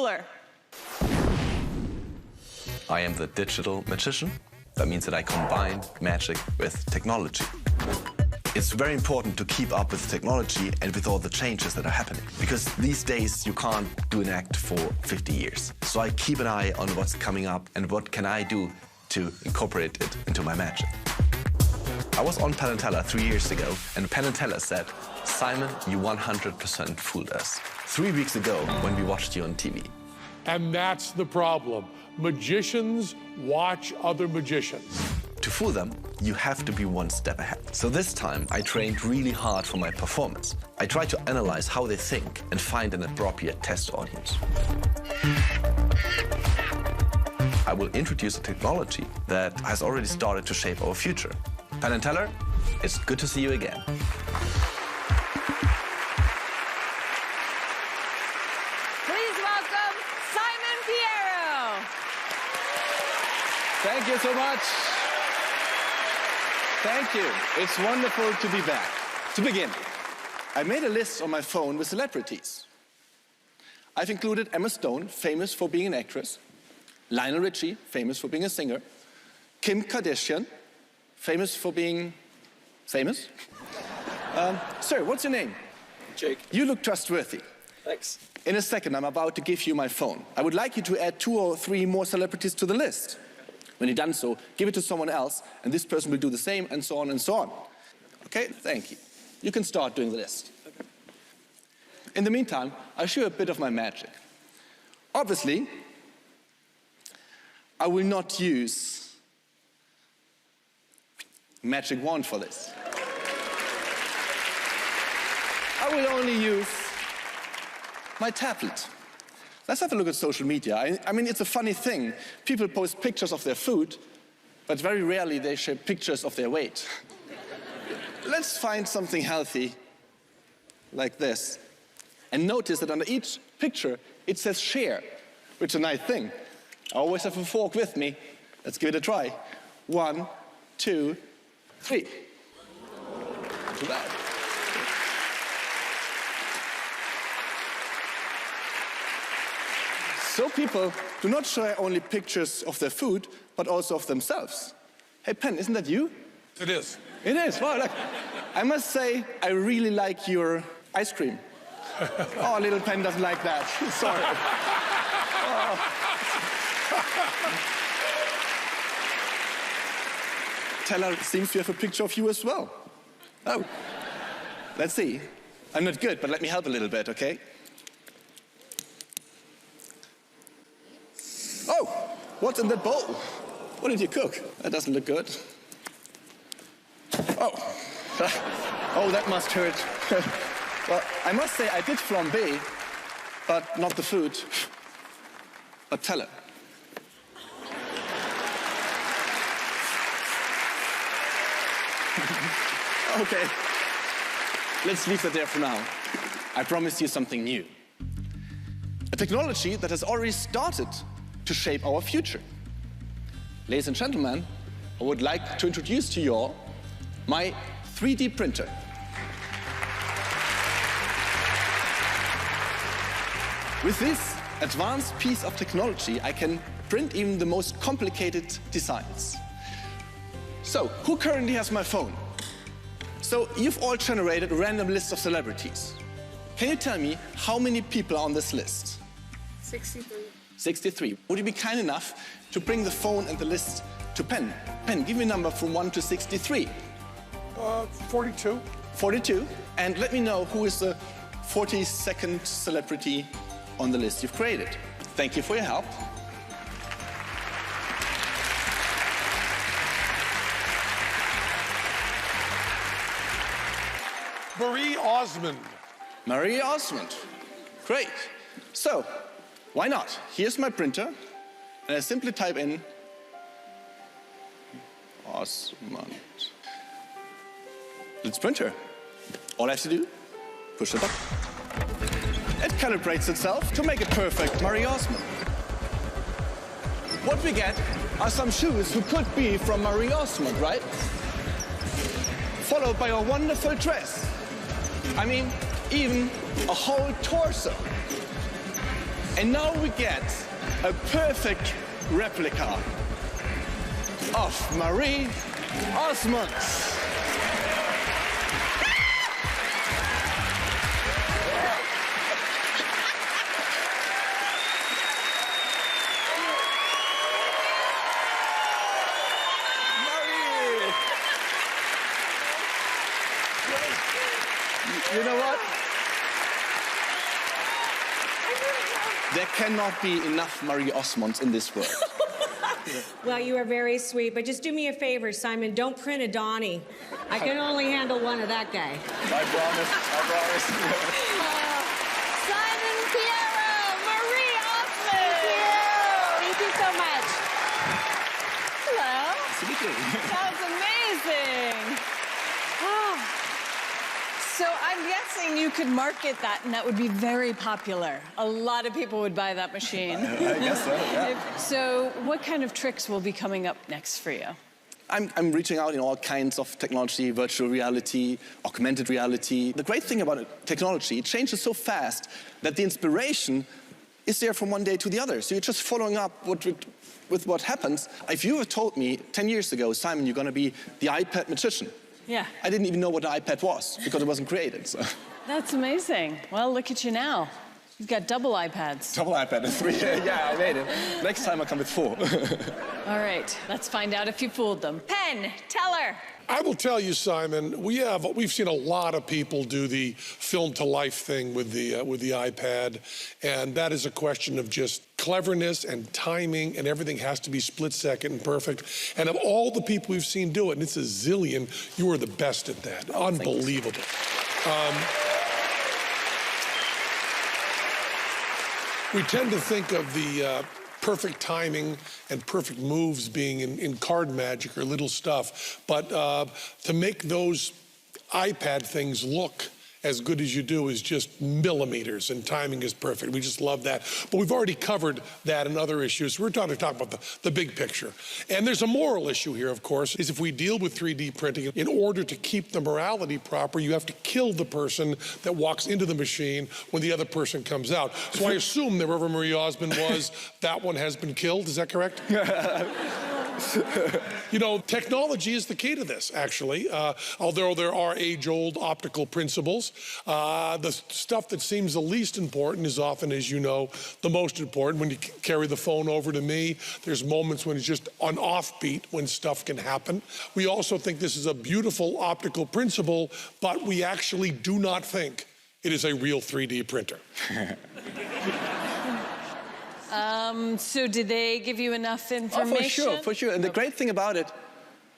TELLER. I am the digital magician. That means that I combine magic with technology. It's very important to keep up with technology and with all the changes that are happening. Because these days you can't do an act for 50 years. So I keep an eye on what's coming up and what can I do to incorporate it into my magic. I was on Penn and Teller 3 years ago, and Penn and Teller said, "Simon, you 100% fooled us." 3 weeks ago when we watched you on TV. And that's the problem. Magicians watch other magicians. To fool them, you have to be one step ahead. So this time, I trained really hard for my performance. I tried to analyze how they think and find an appropriate test audience. I will introduce a technology that has already started to shape our future. Penn and Teller, it's good to see you again. Please welcome Simon Piero. Thank you so much. Thank you. It's wonderful to be back. To begin, I made a list on my phone with celebrities. I've included Emma Stone, famous for being an actress, Lionel Richie, famous for being a singer, Kim Kardashian, famous for being famous. Sir, what's your name? Jake. You look trustworthy. Thanks. In a second, I'm about to give you my phone. I would like you to add 2 or 3 more celebrities to the list. When you've done so, give it to someone else, and this person will do the same, and so on and so on. Okay, thank you. You can start doing the list. Okay. In the meantime, I'll show you a bit of my magic. Obviously, I will not use magic wand for this. I will only use my tablet. Let's have a look at social media. I mean, it's a funny thing. People post pictures of their food, but very rarely they share pictures of their weight. Let's find something healthy, like this. And notice that under each picture, it says share, which is a nice thing. I always have a fork with me. Let's give it a try. 1, 2, 3. Not too bad. So people do not share only pictures of their food, but also of themselves. Hey, Penn, isn't that you? It is. It is. Wow, look. I must say, I really like your ice cream. Oh, little Penn doesn't like that. Sorry. Oh. Teller seems to have a picture of you as well. Oh. Let's see. I'm not good, but let me help a little bit, okay? Oh, what's in that bowl? What did you cook? That doesn't look good. Oh, oh, that must hurt. Well, I must say I did flambe, but not the food, but Teller. Okay, let's leave that there for now. I promise you something new. A technology that has already started to shape our future. Ladies and gentlemen, I would like to introduce to you all my 3D printer. With this advanced piece of technology, I can print even the most complicated designs. So, who currently has my phone? So, you've all generated a random list of celebrities. Can you tell me how many people are on this list? 63. 63. Would you be kind enough to bring the phone and the list to Penn? Penn, give me a number from 1 to 63. 42. 42. And let me know who is the 42nd celebrity on the list you've created. Thank you for your help. Marie Osmond. Marie Osmond. Great. So, why not? Here's my printer, and I simply type in Osmond. Let's print her. All I have to do, push the button. It calibrates itself to make it perfect Marie Osmond. What we get are some shoes who could be from Marie Osmond, right? Followed by a wonderful dress. I mean, even a whole torso. And now we get a perfect replica of Marie Osmond. You know what? There cannot be enough Marie Osmonds in this world. Well, you are very sweet, but just do me a favor, Simon. Don't print a Donnie. I can only handle one of that guy. I promise. I promise. Simon Fierro, Marie Osmond. Thank you so much. Hello. That was amazing. Oh. So I'm guessing you could market that and that would be very popular. A lot of people would buy that machine. I guess so, yeah. So what kind of tricks will be coming up next for you? I'm reaching out in all kinds of technology, virtual reality, augmented reality. The great thing about technology, it changes so fast that the inspiration is there from one day to the other. So you're just following up with what happens. If you had told me 10 years ago, Simon, you're going to be the iPad magician, Yeah. I didn't even know what an iPad was because it wasn't created. So. That's amazing. Well, look at you now. You've got double iPads. Double iPad and 3. Yeah, I made it. Next time I come with 4. All right, let's find out if you fooled them. Penn, Teller. I will tell you, Simon, we've seen a lot of people do the film to life thing with the iPad, and that is a question of just cleverness and timing, and everything has to be split second and perfect. And of all the people we've seen do it, and it's a zillion, you are the best at that. Oh, unbelievable. We tend to think of the perfect timing and perfect moves being in card magic or little stuff, but to make those iPad things look as good as you do is just millimeters, and timing is perfect. We just love that. But we've already covered that in other issues. We're trying to talk about the big picture. And there's a moral issue here, of course, is if we deal with 3D printing, in order to keep the morality proper, you have to kill the person that walks into the machine when the other person comes out. So I assume that wherever Marie Osmond was, that one has been killed. Is that correct? You know, technology is the key to this, actually. Although there are age-old optical principles, the stuff that seems the least important is often, as you know, the most important. When you carry the phone over to me, there's moments when it's just on offbeat when stuff can happen. We also think this is a beautiful optical principle, but we actually do not think it is a real 3D printer. So did they give you enough information? Oh, for sure. And the great thing about it,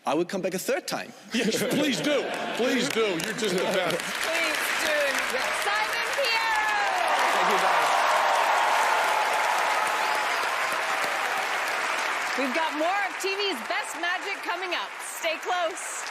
I will come back a third time. Yes, please do. Please do. You're just the best. Please do. Simon Fierro! Thank you, guys. We've got more of TV's best magic coming up. Stay close.